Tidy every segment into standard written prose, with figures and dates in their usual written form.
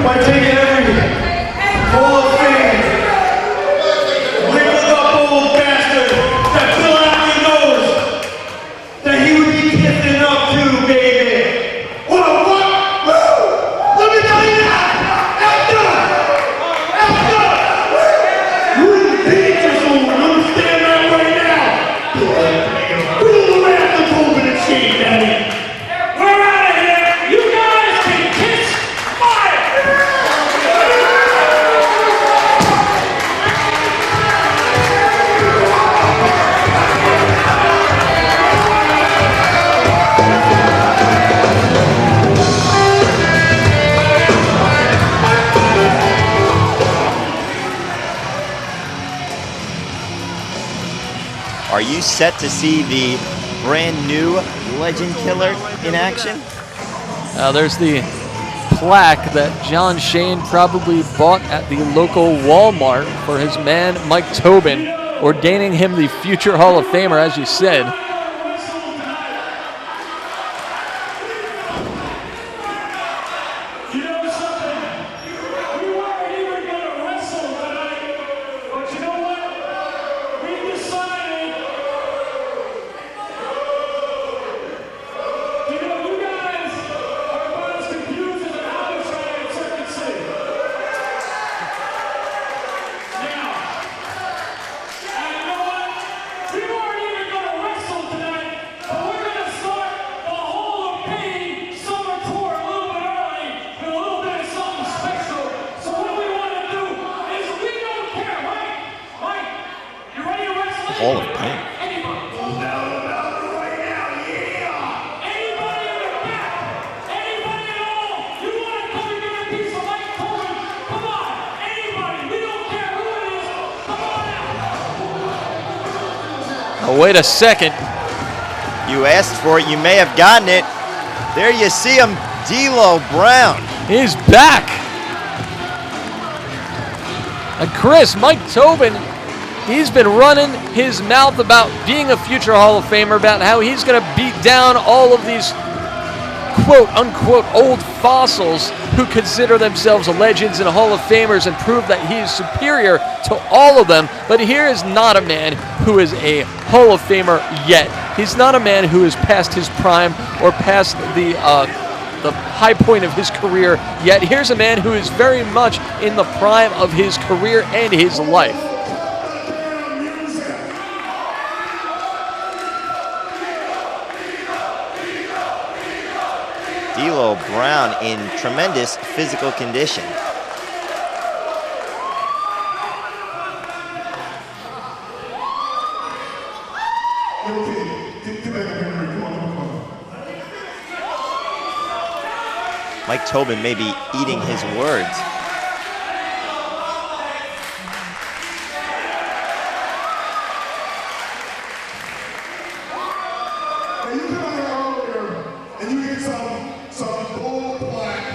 by taking every Hall of Fame, labeled up old bastard that Bill Allen knows that he would be kissing up to, baby. What? Woo! Let me tell you that! You in the danger zone, understand that right now? Pull the wrath of Tobin and Shane, Daddy. We're out of here! You guys can kiss fire! Are you set to see the brand new Legend Killer in action? There's the plaque that John Shane probably bought at the local Walmart for his man Mike Tobin, ordaining him the future Hall of Famer, as you said. You know something? We weren't even going to wrestle tonight, but you know what? We decided. You know, you guys are about as confused as an Irish guy in Circuit City. Now, and you know what? We weren't even going to wrestle tonight, but we're going to start the Hall of Fame summer tour a little bit early with a little bit of something special. So what we want to do is we don't care, Mike. Mike, you ready to wrestle? Hall of Pain. Anybody? Anybody in the back? Anybody at all? You want to come and get a piece of Mike Tobin? Come on. Anybody. We don't care who it is. Come on out. Oh, wait a second. You asked for it, you may have gotten it. There you see him, D'Lo Brown. He's back. And Chris, Mike Tobin, he's been running his mouth about being a future Hall of Famer, about how he's going to beat down all of these quote unquote old fossils who consider themselves legends and Hall of Famers and prove that he is superior to all of them. But here is not a man who is a Hall of Famer yet. He's not a man who is past his prime or past the high point of his career yet. Here's a man who is very much in the prime of his career and his life. D'Lo Brown in tremendous physical condition. Mike Tobin may be eating his words. And you come out here earlier and you get some gold plaque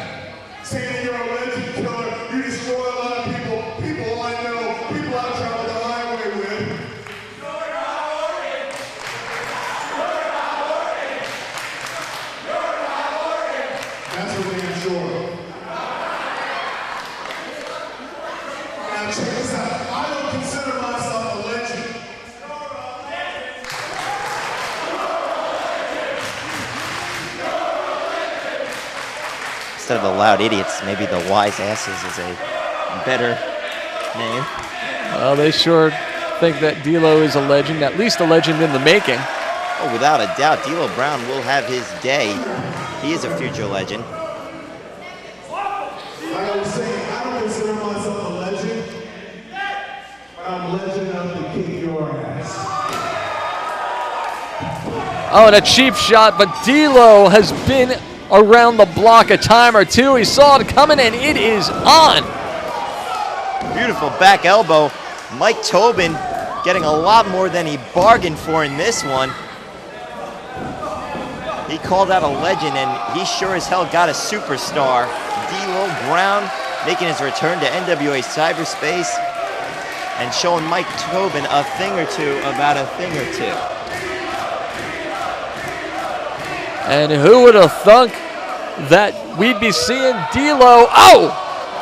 saying you're a legend killer, you destroy a lot of people I know, people I travel the highway with. You're not working. That's what they ensure. Now check this out. I don't consider myself a legend. Instead of the loud idiots, maybe the wise asses is a better name. Well, they sure think that D'Lo is a legend, at least a legend in the making. Oh, without a doubt, D'Lo Brown will have his day. He is a future legend. Like I was saying, I don't consider myself a legend, but I'm legend enough to kick your ass. Oh, and a cheap shot, but D'Lo has been around the block a time or two. He saw it coming, and it is on. Beautiful back elbow. Mike Tobin getting a lot more than he bargained for in this one. He called out a legend, and he sure as hell got a superstar. D'Lo Brown making his return to NWA Cyberspace and showing Mike Tobin a thing or two about a thing or two. And who would have thunk that we'd be seeing D'Lo? Oh!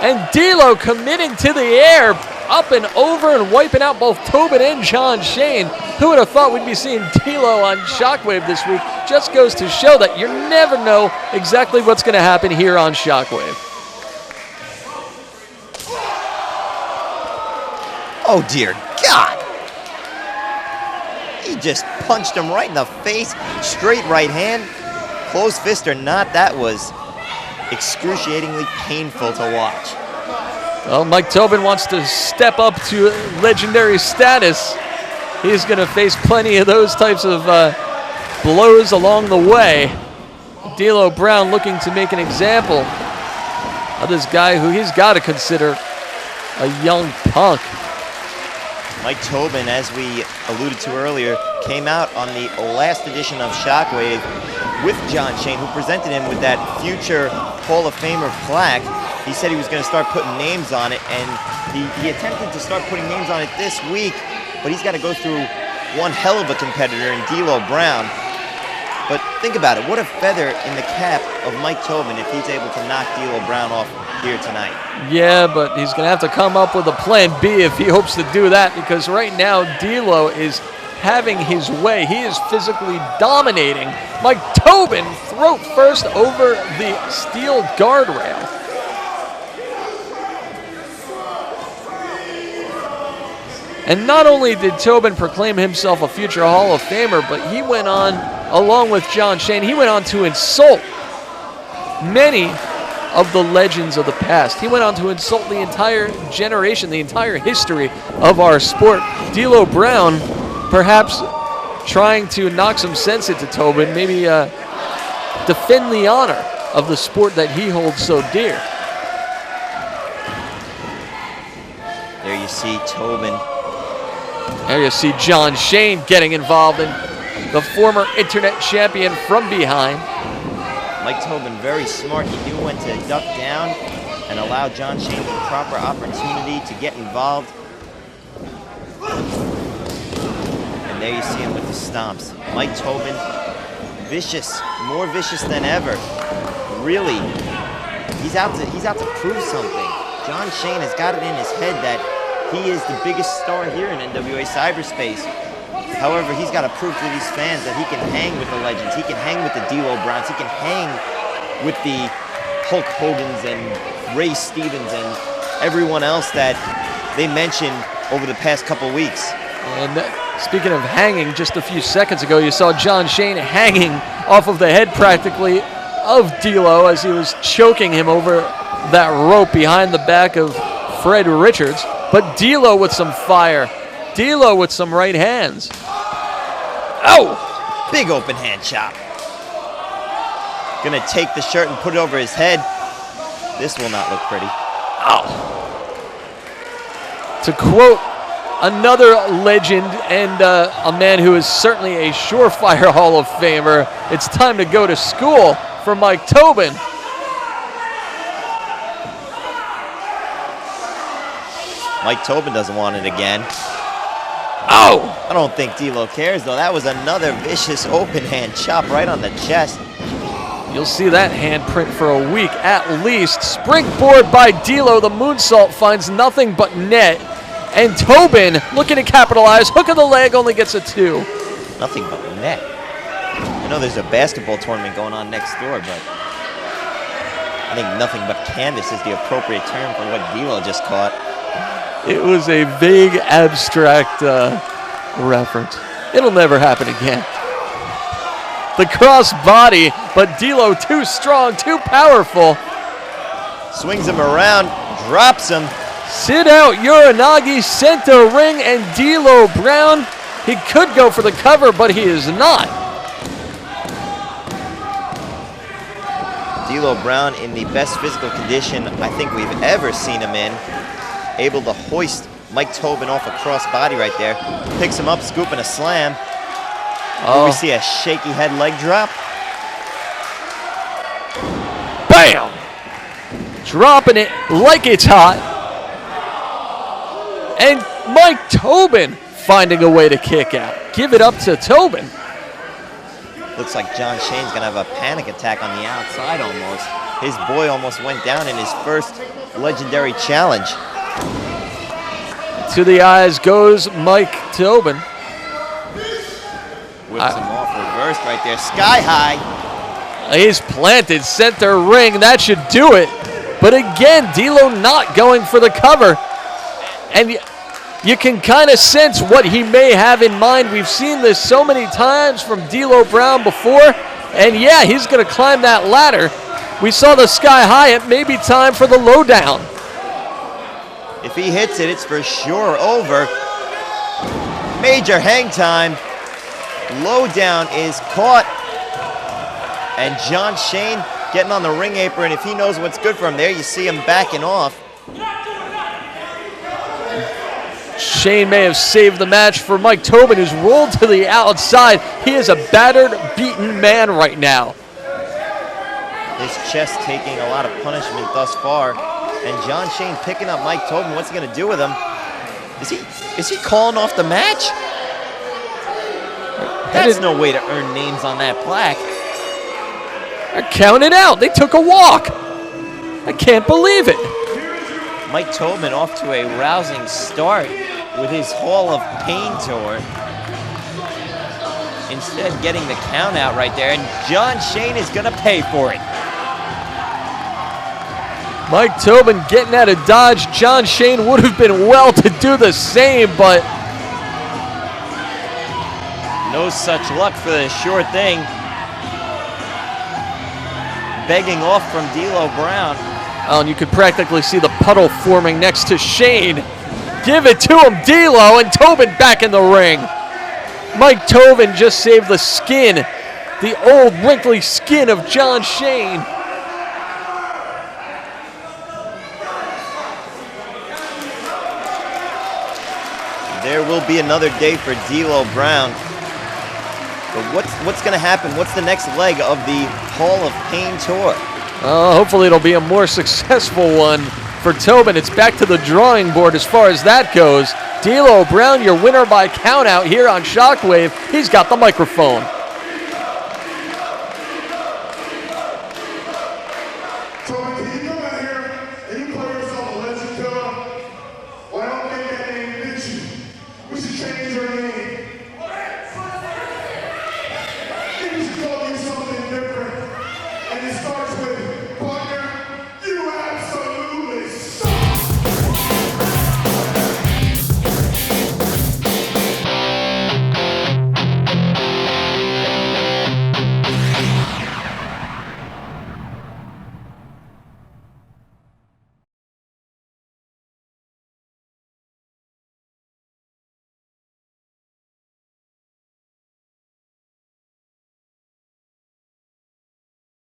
And D'Lo committing to the air, up and over and wiping out both Tobin and John Shane. Who would have thought we'd be seeing D'Lo on Shockwave this week? Just goes to show that you never know exactly what's going to happen here on Shockwave. Oh, dear God. He just punched him right in the face. Straight right hand. Closed fist or not, that was excruciatingly painful to watch. Well, Mike Tobin wants to step up to legendary status. He's going to face plenty of those types of blows along the way. D'Lo Brown looking to make an example of this guy who he's got to consider a young punk. Mike Tobin, as we alluded to earlier, came out on the last edition of Shockwave with John Shane, who presented him with that future Hall of Famer plaque. He said he was going to start putting names on it, and he attempted to start putting names on it this week, but he's got to go through one hell of a competitor in D'Lo Brown. But think about it, what a feather in the cap of Mike Tobin if he's able to knock D'Lo Brown off here tonight. Yeah, but he's going to have to come up with a plan B if he hopes to do that, because right now D'Lo is having his way. He is physically dominating Mike Tobin throat first over the steel guardrail. And not only did Tobin proclaim himself a future Hall of Famer, but he went on, along with John Shane, he went on to insult many of the legends of the past. He went on to insult the entire generation, the entire history of our sport. D'Lo Brown perhaps trying to knock some sense into Tobin, maybe defend the honor of the sport that he holds so dear. There you see Tobin. There you see John Shane getting involved in the former internet champion from behind. Mike Tobin, very smart. He knew when to duck down and allow John Shane the proper opportunity to get involved. And there you see him with the stomps. Mike Tobin, vicious, more vicious than ever. Really, he's out to prove something. John Shane has got it in his head that he is the biggest star here in NWA Cyberspace. However, he's got to prove to these fans that he can hang with the legends. He can hang with the D'Lo Browns. He can hang with the Hulk Hogan's and Ray Stevens and everyone else that they mentioned over the past couple weeks. And speaking of hanging, just a few seconds ago, you saw John Shane hanging off of the head practically of D'Lo as he was choking him over that rope behind the back of Fred Richards. But D'Lo with some fire. D'Lo with some right hands. Oh! Big open hand chop. Gonna take the shirt and put it over his head. This will not look pretty. Ow! To quote another legend and a man who is certainly a surefire Hall of Famer, it's time to go to school for Mike Tobin. Mike Tobin doesn't want it again. Oh! I don't think D'Lo cares, though. That was another vicious open hand chop right on the chest. You'll see that handprint for a week at least. Springboard by D'Lo. The moonsault finds nothing but net. And Tobin looking to capitalize. Hook of the leg only gets a 2. Nothing but net. I know there's a basketball tournament going on next door, but I think nothing but canvas is the appropriate term for what D'Lo just caught. It was a vague, abstract reference. It'll never happen again. The cross body, but D'Lo too strong, too powerful. Swings him around, drops him. Sit out Uranagi sent a ring, and D'Lo Brown, he could go for the cover, but he is not. D'Lo Brown in the best physical condition I think we've ever seen him in. Able to hoist Mike Tobin off a cross body right there. Picks him up, scooping a slam. Oh. We see a shaky head leg drop. Bam! Dropping it like it's hot. And Mike Tobin finding a way to kick out. Give it up to Tobin. Looks like John Shane's gonna have a panic attack on the outside almost. His boy almost went down in his first legendary challenge. To the eyes goes Mike Tobin. Whips him off reversed right there, sky high. He's planted center ring. That should do it. But again, D'Lo not going for the cover. And you can kind of sense what he may have in mind. We've seen this so many times from D'Lo Brown before. And yeah, he's going to climb that ladder. We saw the sky high. It may be time for the lowdown. If he hits it, it's for sure over. Major hang time. Lowdown is caught. And John Shane getting on the ring apron. If he knows what's good for him, there you see him backing off. Shane may have saved the match for Mike Tobin, who's rolled to the outside. He is a battered, beaten man right now. His chest taking a lot of punishment thus far. And John Shane picking up Mike Tobin. What's he going to do with him? Is he calling off the match? That's no way to earn names on that plaque. Count it out. They took a walk. I can't believe it. Mike Tobin off to a rousing start with his Hall of Pain tour. Instead getting the count out right there, and John Shane is going to pay for it. Mike Tobin getting out of dodge. John Shane would have been well to do the same, but no such luck for the sure thing. Begging off from D'Lo Brown. Oh, and you could practically see the puddle forming next to Shane. Give it to him, D'Lo, and Tobin back in the ring. Mike Tobin just saved the skin, the old wrinkly skin of John Shane. There will be another day for D'Lo Brown. But what's going to happen? What's the next leg of the Hall of Pain tour? Hopefully it'll be a more successful one for Tobin. It's back to the drawing board as far as that goes. D'Lo Brown, your winner by countout here on Shockwave. He's got the microphone. Tobin, can you come